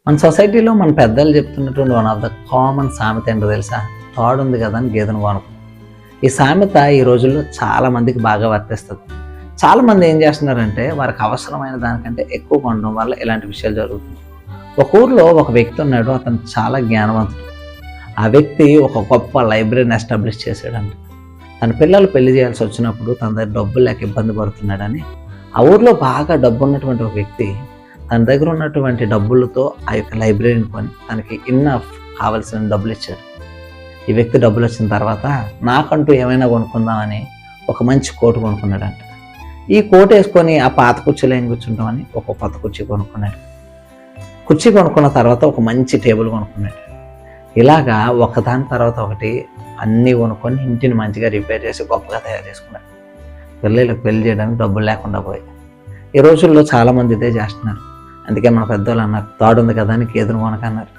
మన సొసైటీలో మన పెద్దలు చెప్తున్నటువంటి వన్ ఆఫ్ ద కామన్ సామెత ఏంటో తెలుసా? తోడుంది కదా అని గేదెను కొనుక్కో. ఈ సామెత ఈ రోజుల్లో చాలామందికి బాగా వర్తిస్తుంది. చాలామంది ఏం చేస్తున్నారంటే వారికి అవసరమైన దానికంటే ఎక్కువ కొనడం వల్ల ఇలాంటి విషయాలు జరుగుతుంది. ఒక ఊర్లో ఒక వ్యక్తి ఉన్నాడు. అతను చాలా జ్ఞానవంతుడు. ఆ వ్యక్తి ఒక గొప్ప లైబ్రరీని ఎస్టాబ్లిష్ చేశాడంట. తన పిల్లలు పెళ్లి చేయాల్సి వచ్చినప్పుడు తన దగ్గర డబ్బులు లేక ఇబ్బంది పడుతున్నాడని ఆ ఊర్లో బాగా డబ్బు ఉన్నటువంటి ఒక వ్యక్తి తన దగ్గర ఉన్నటువంటి డబ్బులతో ఆ యొక్క లైబ్రరీని కొని తనకి ఇన్నఫ్ కావలసిన డబ్బులు ఇచ్చాడు. ఈ వ్యక్తి డబ్బులు వచ్చిన తర్వాత నాకంటూ ఏమైనా కొనుక్కుందామని ఒక మంచి కోటు కొనుక్కున్నాడంట. ఈ కోటు వేసుకొని ఆ పాత కుర్చీలో ఏం కూర్చుంటామని ఒక కొత్త కుర్చీ కొనుక్కున్నాడు. కుర్చీ కొనుక్కున్న తర్వాత ఒక మంచి టేబుల్ కొనుక్కున్నాడు. ఇలాగా ఒకదాని తర్వాత ఒకటి అన్నీ కొనుక్కొని ఇంటిని మంచిగా రిపేర్ చేసి గొప్పగా తయారు చేసుకున్నాడు. పిల్లలకు పెళ్లి చేయడానికి డబ్బులు లేకుండా పోయి ఈ రోజుల్లో చాలామంది ఇదే చేస్తున్నారు. అందుకే మన పెద్దవాళ్ళు అన్నారు, తోడుంది కదా అని గేదెను కొనకన్నారు.